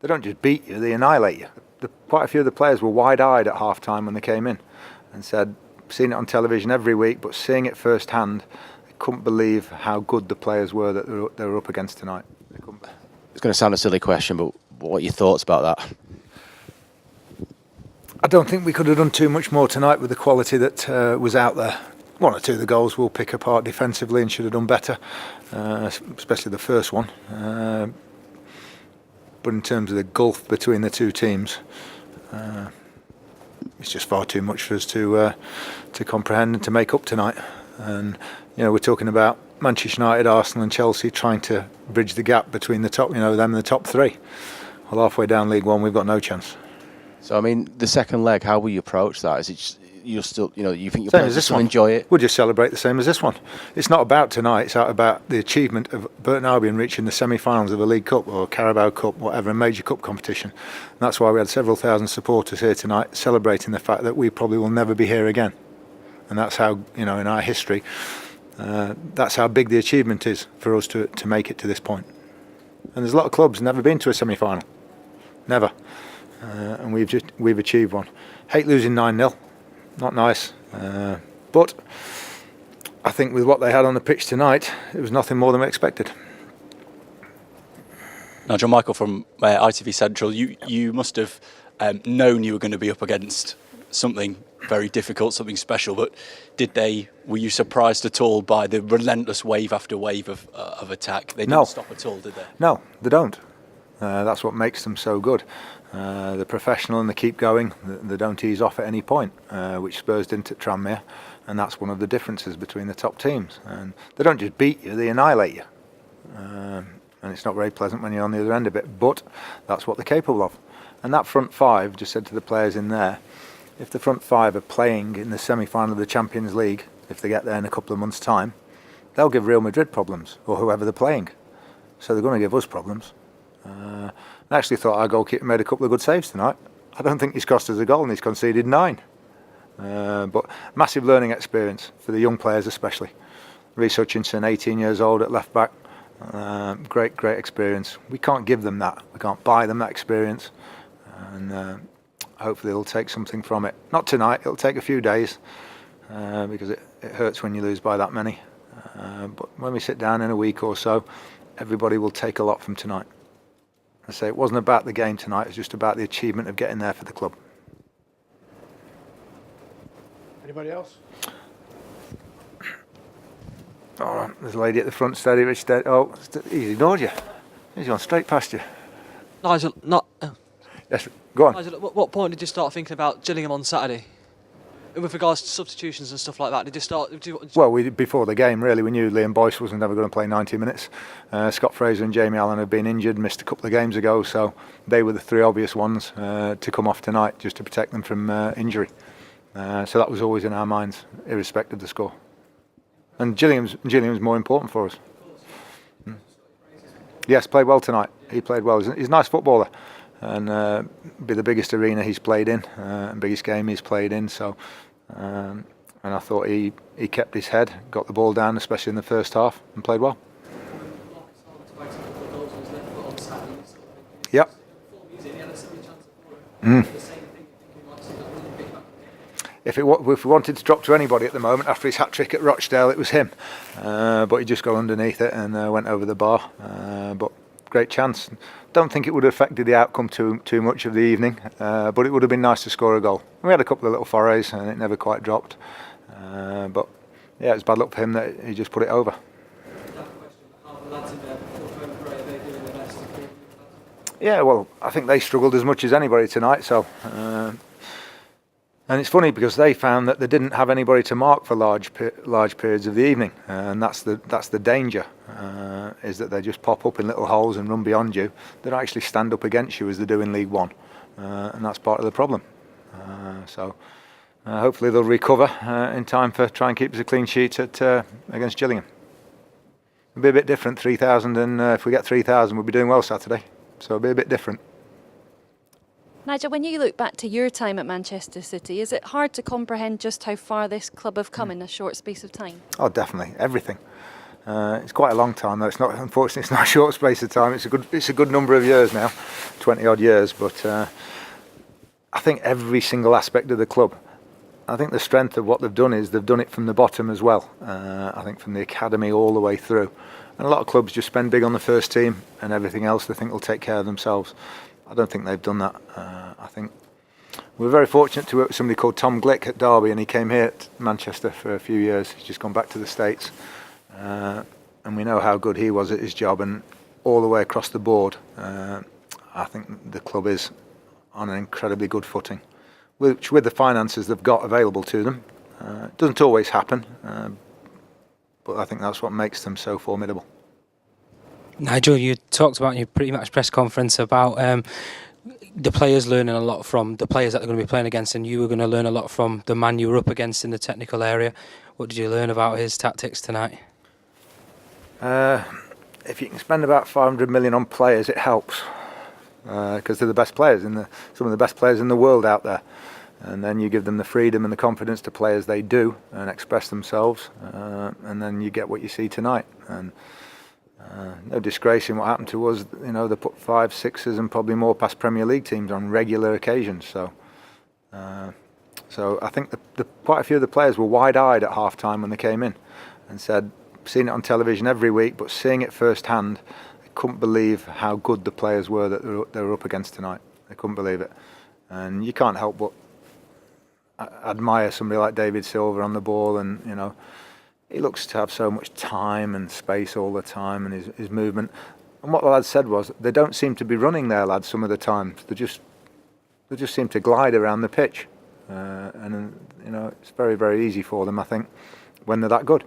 They don't just beat you, they annihilate you. Quite a few of the players were wide-eyed at half-time when they came in and said, seen it on television every week, but seeing it firsthand, they couldn't believe how good the players were that they were up against tonight. It's going to sound a silly question, but what are your thoughts about that? I don't think we could have done too much more tonight with the quality that was out there. One or two of the goals we'll pick apart defensively and should have done better, especially the first one. But in terms of the gulf between the two teams, it's just far too much for us to comprehend and to make up tonight. And we're talking about Manchester United, Arsenal, and Chelsea trying to bridge the gap between the top, them and the top three. Well, halfway down League One, we've got no chance. So, I mean, the second leg, how will you approach that? Is it just, you're still, you think your players will still enjoy it? We'll just celebrate the same as this one. It's not about tonight, it's about the achievement of Burton Albion reaching the semi-finals of a League Cup or Carabao Cup, whatever, a major cup competition. And that's why we had several thousand supporters here tonight celebrating the fact that we probably will never be here again. And that's how, in our history, that's how big the achievement is for us to make it to this point. And there's a lot of clubs never been to a semi-final. Never. And we've achieved one. Hate losing 9-0. Not nice. But I think with what they had on the pitch tonight, it was nothing more than we expected. Nigel, Michael from ITV Central, you must have known you were going to be up against something very difficult, something special, but were you surprised at all by the relentless wave after wave of attack? They didn't stop at all, did they? No, they don't. That's what makes them so good. They're professional and they keep going. They don't ease off at any point, which Spurs didn't at Tranmere, and that's one of the differences between the top teams. And they don't just beat you, they annihilate you. And it's not very pleasant when you're on the other end of it, but that's what they're capable of. And that front five, just said to the players in there, if the front five are playing in the semi-final of the Champions League, if they get there in a couple of months' time, they'll give Real Madrid problems, or whoever they're playing. So they're going to give us problems. I actually thought our goalkeeper made a couple of good saves tonight. I don't think he's cost us a goal and he's conceded 9. But massive learning experience for the young players especially. Reece Hutchinson, 18 years old at left back. Great experience. We can't give them that. We can't buy them that experience. And hopefully they'll take something from it. Not tonight, it'll take a few days because it hurts when you lose by that many. But when we sit down in a week or so, everybody will take a lot from tonight. I say it wasn't about the game tonight, it was just about the achievement of getting there for the club. Anybody else? Oh, there's a lady at the front, steady, Rich, steady. Oh, he's ignored you. He's gone straight past you. Nigel, Yes, go on. Nigel, at what point did you start thinking about Gillingham on Saturday? With regards to substitutions and stuff like that, did you start? Well, before the game, really, we knew Liam Boyce wasn't ever going to play 90 minutes. Scott Fraser and Jamie Allen had been injured, missed a couple of games ago, so they were the three obvious ones to come off tonight, just to protect them from injury. So that was always in our minds, irrespective of the score. And Gillingham's more important for us. Yes, played well tonight. He played well. He's a nice footballer. And be the biggest arena he's played in, and biggest game he's played in. So, and I thought he kept his head, got the ball down, especially in the first half, and played well. Yep. If we wanted to drop to anybody at the moment after his hat trick at Rochdale, it was him. But he just got underneath it and went over the bar. But great chance. Don't think it would have affected the outcome too much of the evening, but it would have been nice to score a goal. We had a couple of little forays and it never quite dropped. But yeah, it's bad luck for him that he just put it over. Yeah, well, I think they struggled as much as anybody tonight. So, and it's funny because they found that they didn't have anybody to mark for large periods of the evening, and that's the danger. Is that they just pop up in little holes and run beyond you. They don't actually stand up against you as they do in League One, and that's part of the problem. So hopefully they'll recover in time for try and keep us a clean sheet against Gillingham. It'll be a bit different, 3,000, and if we get 3,000 we'll be doing well Saturday, so it'll be a bit different. Nigel, when you look back to your time at Manchester City, is it hard to comprehend just how far this club have come in a short space of time? Oh, definitely, everything. It's quite a long time though. It's not, unfortunately, it's not a short space of time. It's a good number of years now, 20 odd years. But I think every single aspect of the club, I think the strength of what they've done is they've done it from the bottom as well. I think from the academy all the way through. And a lot of clubs just spend big on the first team and everything else they think will take care of themselves. I don't think they've done that. I think we're very fortunate to work with somebody called Tom Glick at Derby, and he came here to Manchester for a few years. He's just gone back to the States. And we know how good he was at his job, and all the way across the board, I think the club is on an incredibly good footing, which with the finances they've got available to them. It doesn't always happen, but I think that's what makes them so formidable. Nigel, you talked about in your pre-match press conference about the players learning a lot from the players that they're going to be playing against, and you were going to learn a lot from the man you were up against in the technical area. What did you learn about his tactics tonight? If you can spend about 500 million on players, it helps, because they're the best players some of the best players in the world out there. And then you give them the freedom and the confidence to play as they do and express themselves, and then you get what you see tonight. And no disgrace in what happened to us. You know, they put 5, 6s and probably more past Premier League teams on regular occasions. So I think quite a few of the players were wide-eyed at half-time when they came in and said, seen it on television every week, but seeing it firsthand, they couldn't believe how good the players were that they were up against tonight. They couldn't believe it. And you can't help but admire somebody like David Silva on the ball, and you know, he looks to have so much time and space all the time, and his movement. And what the lads said was, they don't seem to be running their lads some of the time. They just seem to glide around the pitch, and you know, it's very, very easy for them, I think, when they're that good.